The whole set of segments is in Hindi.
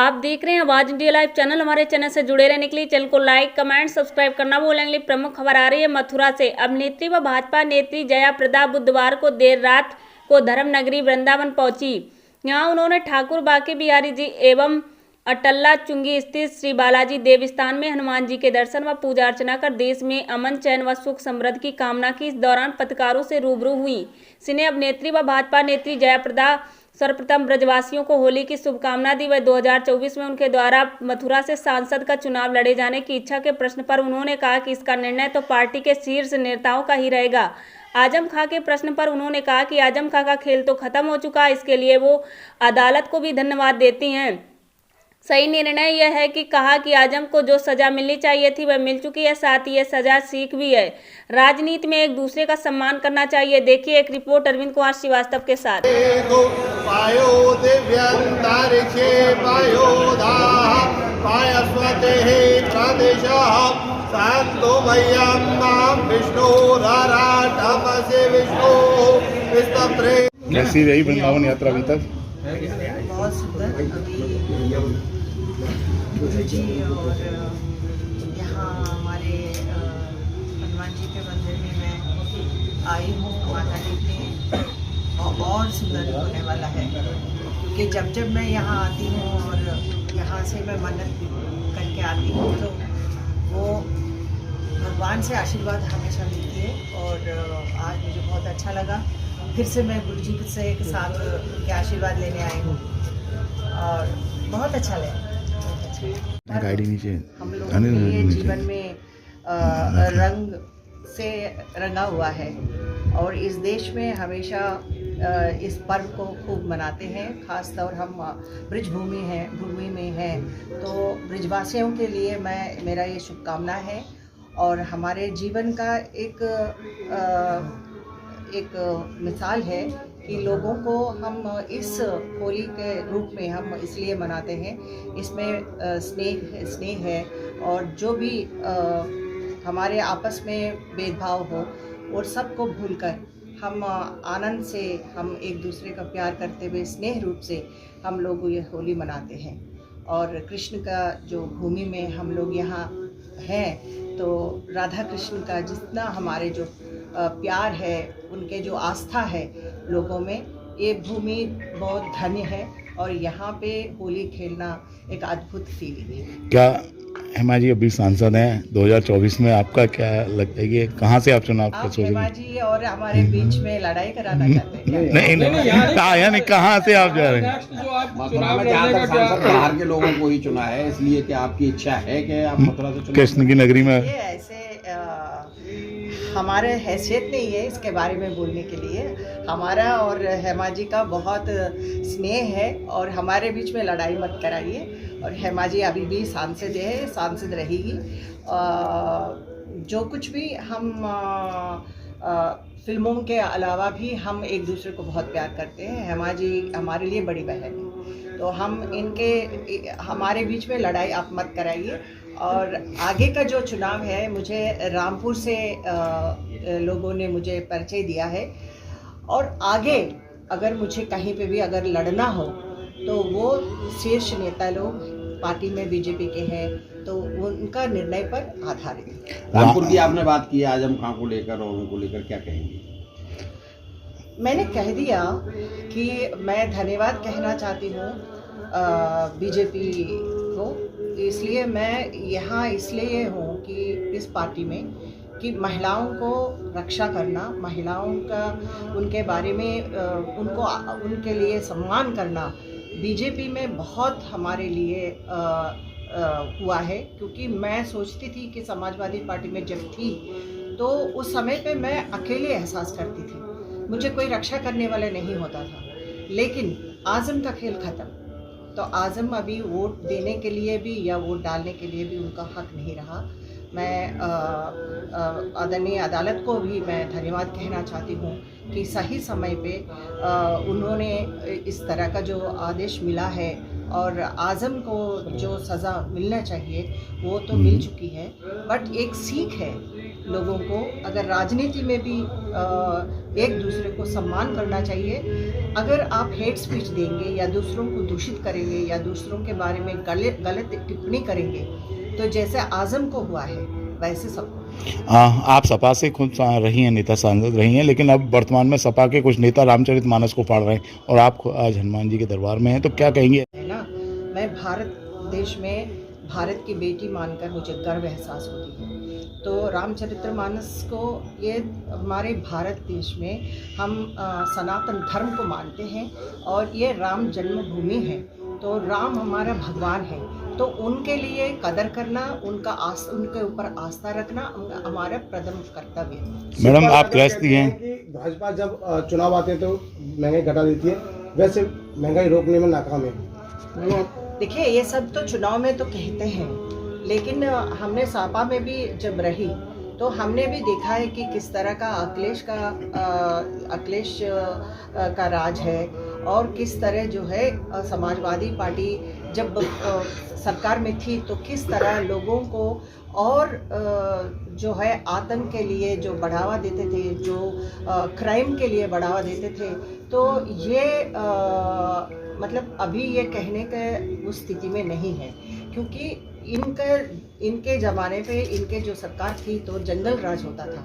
आप देख रहे हैं आवाज इंडिया लाइव चैनल। हमारे चैनल से जुड़े रहने के लिए चैनल को लाइक कमेंट सब्सक्राइब करना भूलेंगे। प्रमुख खबर आ रही है मथुरा से। अभिनेत्री व भाजपा नेत्री जया प्रदा बुधवार को देर रात को धर्म नगरी वृंदावन पहुंची। यहां उन्होंने ठाकुर बांके बिहारी जी एवं अटल्ला चुंगी स्थित श्री बालाजी देवस्थान में हनुमान जी के दर्शन व पूजा अर्चना कर देश में अमन चैन व सुख समृद्धि की कामना की। इस दौरान पत्रकारों से रूबरू हुई सिने अभिनेत्री व भाजपा नेत्री जया प्रदा सर्वप्रथम ब्रजवासियों को होली की शुभकामना दी। वह 2024 में उनके द्वारा मथुरा से सांसद का चुनाव लड़े जाने की इच्छा के प्रश्न पर उन्होंने कहा कि इसका निर्णय तो पार्टी के शीर्ष नेताओं का ही रहेगा। आजम खां के प्रश्न पर उन्होंने कहा कि आजम खां का खेल तो खत्म हो चुका है, इसके लिए वो अदालत को भी धन्यवाद देती हैं। सही निर्णय यह है कि कहा कि आजम को जो सजा मिलनी चाहिए थी वह मिल चुकी है, साथ ही यह सजा सीख भी है। राजनीति में एक दूसरे का सम्मान करना चाहिए। देखिए एक रिपोर्ट अरविंद कुमार श्रीवास्तव के साथ। कैसी रही वृंदावन यात्रा अभी तक? बहुत सुंदर। गुरु जी और यहाँ हमारे हनुमान जी के मंदिर में मैं आई हूँ माता टेकने, और सुंदर होने वाला है क्योंकि जब मैं यहाँ आती हूँ और यहाँ से मैं मन्नत करके आती हूँ तो वो भगवान से आशीर्वाद हमेशा मिलती है। और आज मुझे बहुत अच्छा लगा, फिर से मैं गुरु जी से एक साथ उनके आशीर्वाद लेने आई हूँ और बहुत अच्छा लगा। गाड़ी नीचे हम लोगों के लिए जीवन में रंग से रंगा हुआ है और इस देश में हमेशा इस पर्व को खूब मनाते हैं। खास तौर हम ब्रज भूमि में हैं तो ब्रजवासियों के लिए मेरा ये शुभकामना है और हमारे जीवन का एक मिसाल है कि लोगों को हम इस होली के रूप में हम इसलिए मनाते हैं। इसमें स्नेह है और जो भी हमारे आपस में भेदभाव हो और सबको भूलकर हम आनंद से हम एक दूसरे का प्यार करते हुए स्नेह रूप से हम लोग ये होली मनाते हैं। और कृष्ण का जो भूमि में हम लोग यहाँ हैं तो राधा कृष्ण का जितना हमारे जो प्यार है, उनके जो आस्था है लोगों में, ये भूमि बहुत धन्य है और यहाँ पे होली खेलना एक अद्भुत फीलिंग है। क्या हेमा जी अभी सांसद हैं 2024 में, आपका क्या लगता है कि कहाँ से आप चुनाव का सोच रहे हैं? हेमा जी और हमारे बीच में लड़ाई कराना चाहते हैं? नहीं, कहाँ से आप जा रहे हैं? बाहर के लोगों को ही चुना है, इसलिए कि आपकी इच्छा है कि आप मथुरा से कृष्ण की नगरी में? ये ऐसे हमारे हैसियत नहीं है इसके बारे में बोलने के लिए। हमारा और हेमा जी का बहुत स्नेह है और हमारे बीच में लड़ाई मत कराइए। और हेमा जी अभी भी सांसद है, सांसद रहेगी। जो कुछ भी हम फिल्मों के अलावा भी हम एक दूसरे को बहुत प्यार करते हैं। हेमा जी हमारे लिए बड़ी बहन है तो हम हमारे बीच में लड़ाई आप मत कराइए। और आगे का जो चुनाव है, मुझे रामपुर से लोगों ने मुझे परिचय दिया है और आगे अगर मुझे कहीं पे भी अगर लड़ना हो तो वो शीर्ष नेता लोग पार्टी में बीजेपी के हैं तो उनका निर्णय पर आधारित है। रामपुर की आपने बात की आजम खां को लेकर और उनको लेकर क्या कहेंगे? मैंने कह दिया कि मैं धन्यवाद कहना चाहती हूँ बीजेपी को। इसलिए मैं यहाँ इसलिए हूँ कि इस पार्टी में कि महिलाओं को रक्षा करना, महिलाओं का उनके बारे में उनके लिए सम्मान करना बीजेपी में बहुत हमारे लिए हुआ है। क्योंकि मैं सोचती थी कि समाजवादी पार्टी में जब थी तो उस समय पे मैं अकेले एहसास करती थी, मुझे कोई रक्षा करने वाला नहीं होता था। लेकिन आज़म का खेल ख़त्म, तो आज़म अभी वोट देने के लिए भी या वोट डालने के लिए भी उनका हक नहीं रहा। मैं आदरणीय अदालत को भी मैं धन्यवाद कहना चाहती हूँ कि सही समय पे उन्होंने इस तरह का जो आदेश मिला है और आज़म को जो सज़ा मिलना चाहिए वो तो मिल चुकी है, बट एक सीख है लोगों को, अगर राजनीति में भी एक दूसरे को सम्मान करना चाहिए। अगर आप हेट स्पीच देंगे या दूसरों को दूषित करेंगे या दूसरों के बारे में गलत टिप्पणी करेंगे तो जैसे आज़म को हुआ है वैसे सबको। आप सपा से खुद रही हैं, नेता सांसद रही हैं, लेकिन अब वर्तमान में सपा के कुछ नेता रामचरितमानस को फाड़ रहे हैं और आप आज हनुमान जी के दरबार में हैं, तो क्या कहेंगे? है ना, मैं भारत देश में भारत की बेटी मानकर मुझे गर्व एहसास होती है। तो रामचरितमानस को ये हमारे भारत देश में हम सनातन धर्म को मानते हैं और ये राम जन्मभूमि है, तो राम हमारा भगवान है, तो उनके लिए कदर करना, उनके ऊपर आस्था रखना हमारा प्रथम कर्तव्य है। मैडम, आप गृहस्थी हैं कि भाजपा जब चुनाव आते हैं तो महंगाई घटा देती है, वैसे महंगाई रोकने में नाकाम है। देखिए, ये सब तो चुनाव में तो कहते हैं, लेकिन हमने सपा में भी जब रही तो हमने भी देखा है कि किस तरह का अखिलेश का राज है और किस तरह जो है समाजवादी पार्टी जब सरकार में थी तो किस तरह लोगों को और जो है आतंक के लिए जो बढ़ावा देते थे, जो क्राइम के लिए बढ़ावा देते थे। तो ये मतलब अभी ये कहने के उस स्थिति में नहीं है, क्योंकि इनके ज़माने पे इनके जो सरकार थी तो जंगल राज होता था,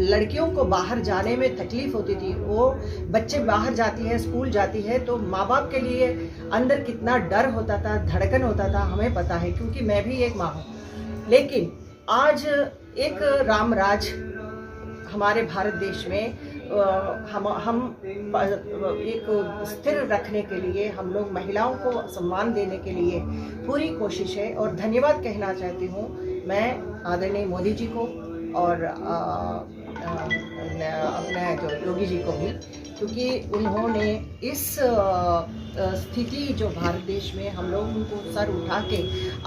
लड़कियों को बाहर जाने में तकलीफ़ होती थी। वो बच्चे बाहर जाती है, स्कूल जाती है, तो माँ बाप के लिए अंदर कितना डर होता था, धड़कन होता था, हमें पता है, क्योंकि मैं भी एक माँ हूँ। लेकिन आज एक राम राज हमारे भारत देश में हम एक स्थिर रखने के लिए, हम लोग महिलाओं को सम्मान देने के लिए पूरी कोशिश है। और धन्यवाद कहना चाहती हूँ मैं आदरणीय मोदी जी को और अपने जो योगी जी को भी, क्योंकि उन्होंने इस स्थिति जो भारत देश में हम लोगों को सर उठा के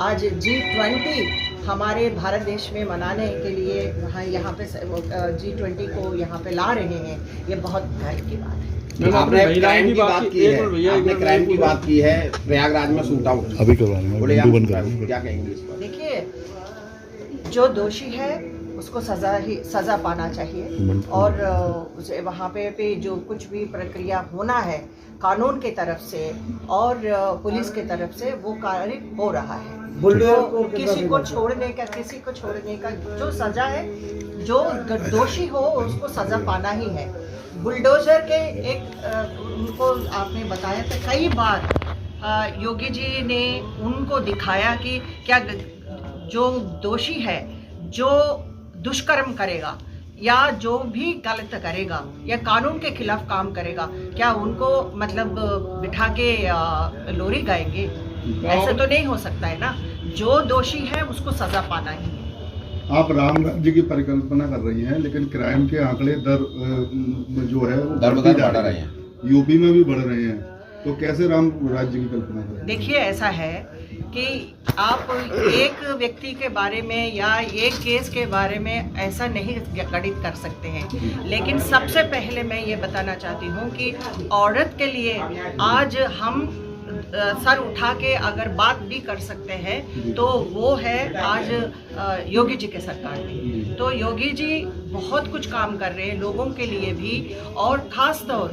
आज G20 हमारे भारत देश में मनाने के लिए यहाँ पे G20 को यहाँ पे ला रहे हैं, ये बहुत गर्व की बात है। आपने क्राइम की बात की है, आपने क्राइम की बात की है, प्रयागराज में शूट आउट अभी करवाएंगे, क्या कहेंगे इस पर? देखिए, जो दोषी है उसको सज़ा पाना चाहिए और उसे वहाँ पे जो कुछ भी प्रक्रिया होना है कानून के तरफ से और पुलिस के तरफ से वो कार्य हो रहा है। तो किसी को छोड़ने का जो सज़ा है, जो दोषी हो उसको सज़ा पाना ही है। बुलडोजर के उनको आपने बताया था कई बार, योगी जी ने उनको दिखाया कि क्या जो दोषी है, जो दुष्कर्म करेगा या जो भी गलत करेगा या कानून के खिलाफ काम करेगा, क्या उनको मतलब बिठा के लोरी गाएंगे? ऐसा तो नहीं हो सकता है ना। जो दोषी है उसको सजा पाना ही है। आप राम राज्य की परिकल्पना कर रही हैं, लेकिन क्राइम के आंकड़े जो है वो बढ़ रहे हैं, यूपी में भी बढ़ रहे हैं, तो कैसे राम राज्य की कल्पना करें? देखिए, ऐसा है कि आप एक व्यक्ति के बारे में या एक केस के बारे में ऐसा नहीं गणित कर सकते हैं, लेकिन सबसे पहले मैं ये बताना चाहती हूँ कि औरत के लिए आज हम सर उठा के अगर बात भी कर सकते हैं तो वो है आज योगी जी के सरकार में। तो योगी जी बहुत कुछ काम कर रहे हैं लोगों के लिए भी, और ख़ास तौर